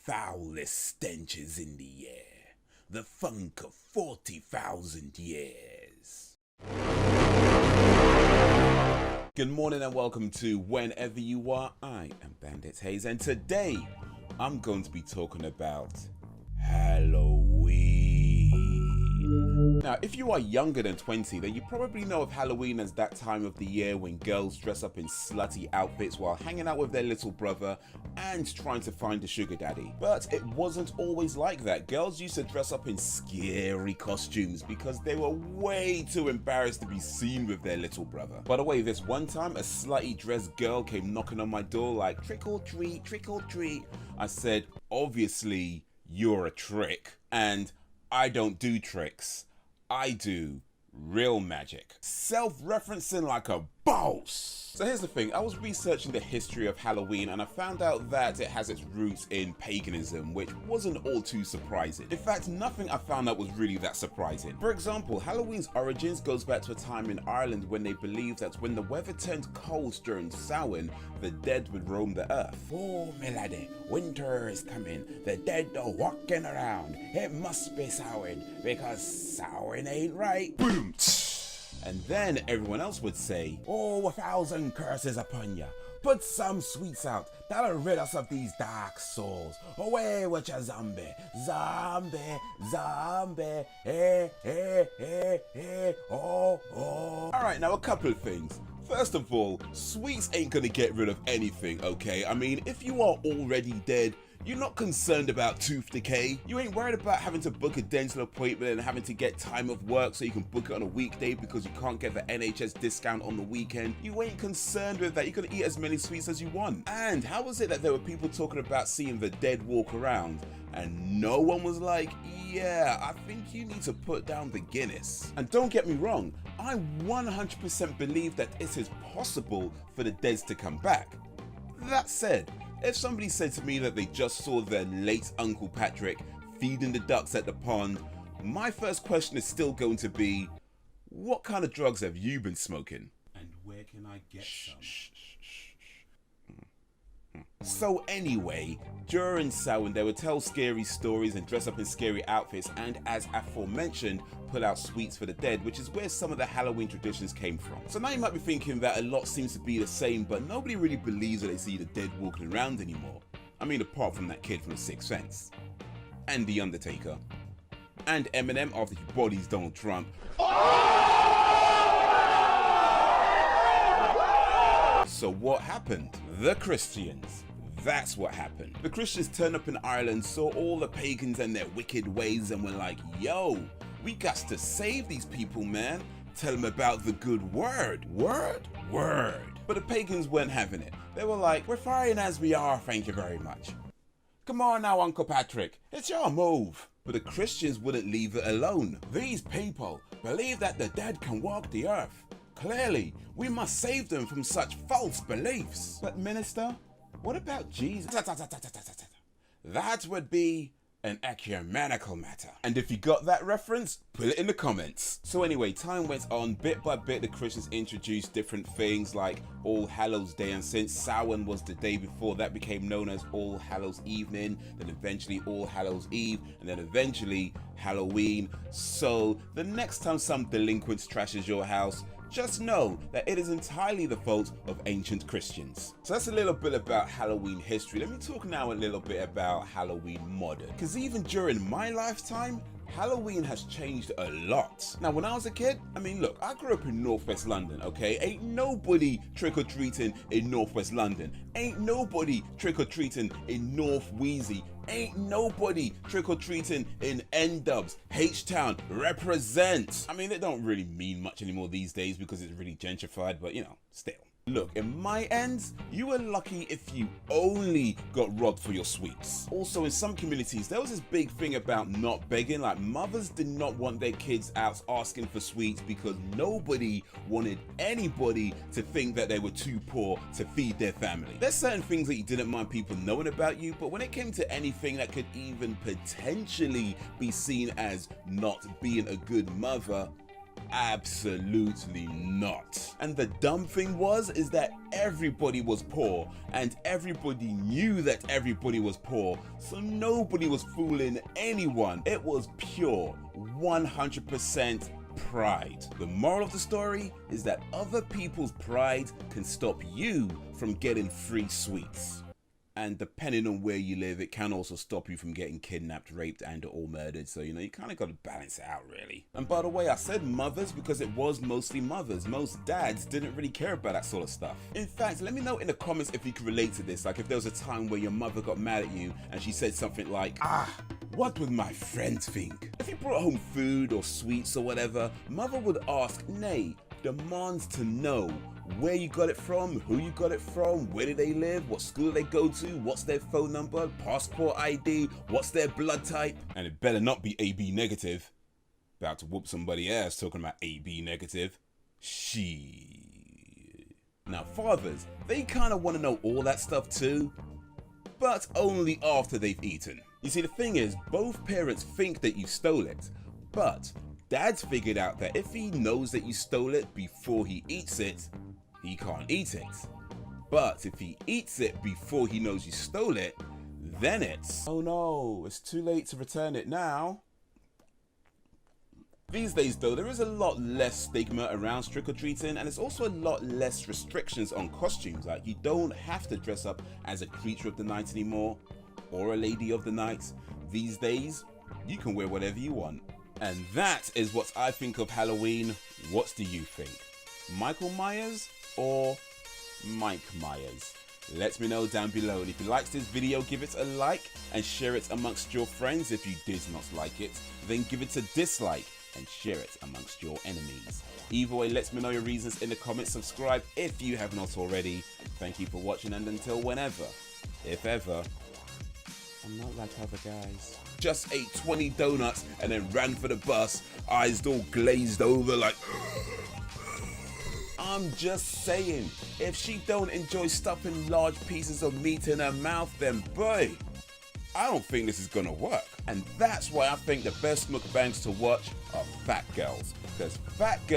foulest stenches in the air, the funk of 40,000 years. Good morning and welcome to Whenever You Are. I am Bandit Haze, and today I'm going to be talking about Halloween. Now, if you are younger than 20, then you probably know of Halloween as that time of the year when girls dress up in slutty outfits while hanging out with their little brother and trying to find a sugar daddy. But it wasn't always like that. Girls used to dress up in scary costumes because they were way too embarrassed to be seen with their little brother. By the way, this one time a slutty dressed girl came knocking on my door like, trick or treat, trick or treat. I said, obviously you're a trick, and I don't do tricks. I do real magic. Self-referencing like a boss. So here's the thing, I was researching the history of Halloween and I found out that it has its roots in paganism, which wasn't all too surprising. In fact, nothing I found out was really that surprising. For example, Halloween's origins goes back to a time in Ireland when they believed that when the weather turned cold during Samhain, the dead would roam the earth. Oh, my laddie, winter is coming. The dead are walking around. It must be Samhain because Samhain ain't right. Boom! And then everyone else would say, oh, 1,000 curses upon ya. Put some sweets out that'll rid us of these dark souls. Away with your zombie, zombie, zombie, eh, eh, eh, eh, oh, oh. Alright, now a couple of things. First of all, sweets ain't gonna get rid of anything, okay? I mean, if you are already dead, you're not concerned about tooth decay. You ain't worried about having to book a dental appointment and having to get time off work so you can book it on a weekday because you can't get the NHS discount on the weekend. You ain't concerned with that. You can eat as many sweets as you want. And how was it that there were people talking about seeing the dead walk around and no one was like, yeah, I think you need to put down the Guinness? And don't get me wrong, I 100% believe that it is possible for the dead to come back. That said, if somebody said to me that they just saw their late Uncle Patrick feeding the ducks at the pond, my first question is still going to be, what kind of drugs have you been smoking? And where can I get some? So anyway, during Samhain they would tell scary stories and dress up in scary outfits and, as aforementioned, pull out sweets for the dead, which is where some of the Halloween traditions came from. So now you might be thinking that a lot seems to be the same, but nobody really believes that they see the dead walking around anymore. I mean, apart from that kid from The Sixth Sense. And The Undertaker. And Eminem after he bodies Donald Trump. So what happened? The Christians. That's what happened. The Christians turned up in Ireland, saw all the pagans and their wicked ways and were like, yo, we got to save these people, man. Tell them about the good word. Word? Word. But the pagans weren't having it. They were like, we're fine as we are, thank you very much. Come on now, Uncle Patrick, it's your move. But the Christians wouldn't leave it alone. These people believe that the dead can walk the earth. Clearly, we must save them from such false beliefs. But minister, what about Jesus? That would be an ecumenical matter. And if you got that reference, put it in the comments. So anyway, time went on. Bit by bit, the Christians introduced different things like All Hallows Day, and since Samhain was the day before, that became known as All Hallows Evening, then eventually All Hallows Eve, and then eventually Halloween. So the next time some delinquent trashes your house, just know that it is entirely the fault of ancient Christians. So that's a little bit about Halloween history. Let me talk now a little bit about Halloween modern. Because even during my lifetime, Halloween has changed a lot. Now, when I was a kid, I mean, look, I grew up in Northwest London, okay? Ain't nobody trick-or-treating in Northwest London. Ain't nobody trick-or-treating in North Wheezy. Ain't nobody trick-or-treating in N-Dubs, H-Town, represent. I mean, it don't really mean much anymore these days because it's really gentrified, but you know, still. Look, in my ends, you were lucky if you only got robbed for your sweets. Also, in some communities, there was this big thing about not begging. Like, mothers did not want their kids out asking for sweets because nobody wanted anybody to think that they were too poor to feed their family. There's certain things that you didn't mind people knowing about you, but when it came to anything that could even potentially be seen as not being a good mother, Absolutely not. And the dumb thing is that everybody was poor, and everybody knew that everybody was poor, so nobody was fooling anyone. It was pure 100% pride. The moral of the story is that other people's pride can stop you from getting free sweets. And depending on where you live, it can also stop you from getting kidnapped, raped, and or murdered. So, you kind of got to balance it out, really. And by the way, I said mothers because it was mostly mothers. Most dads didn't really care about that sort of stuff. In fact, let me know in the comments if you can relate to this. Like if there was a time where your mother got mad at you and she said something like, what would my friends think? If you brought home food or sweets or whatever, mother would ask, nay, demands to know where you got it from, who you got it from, where do they live, what school they go to, what's their phone number, passport ID, what's their blood type, and it better not be AB negative. About to whoop somebody ass talking about AB negative. Shit. Now fathers, they kind of want to know all that stuff too, but only after they've eaten. You see, the thing is, both parents think that you stole it, but Dad's figured out that if he knows that you stole it before he eats it, he can't eat it. But if he eats it before he knows you stole it, then it's, oh no, it's too late to return it now. These days though, there is a lot less stigma around trick-or-treating, and it's also a lot less restrictions on costumes. Like, you don't have to dress up as a creature of the night anymore, or a lady of the night. These days, you can wear whatever you want. And that is what I think of Halloween. What do you think? Michael Myers or Mike Myers? Let me know down below, and if you liked this video, give it a like and share it amongst your friends. If you did not like it, then give it a dislike and share it amongst your enemies. Either way, let me know your reasons in the comments. Subscribe if you have not already. Thank you for watching, and until whenever, if ever, I'm not like other guys. Just ate 20 donuts and then ran for the bus, eyes all glazed over like I'm just saying, if she don't enjoy stuffing large pieces of meat in her mouth, then boy, I don't think this is gonna work. And that's why I think the best mukbangs to watch are fat girls, because fat girls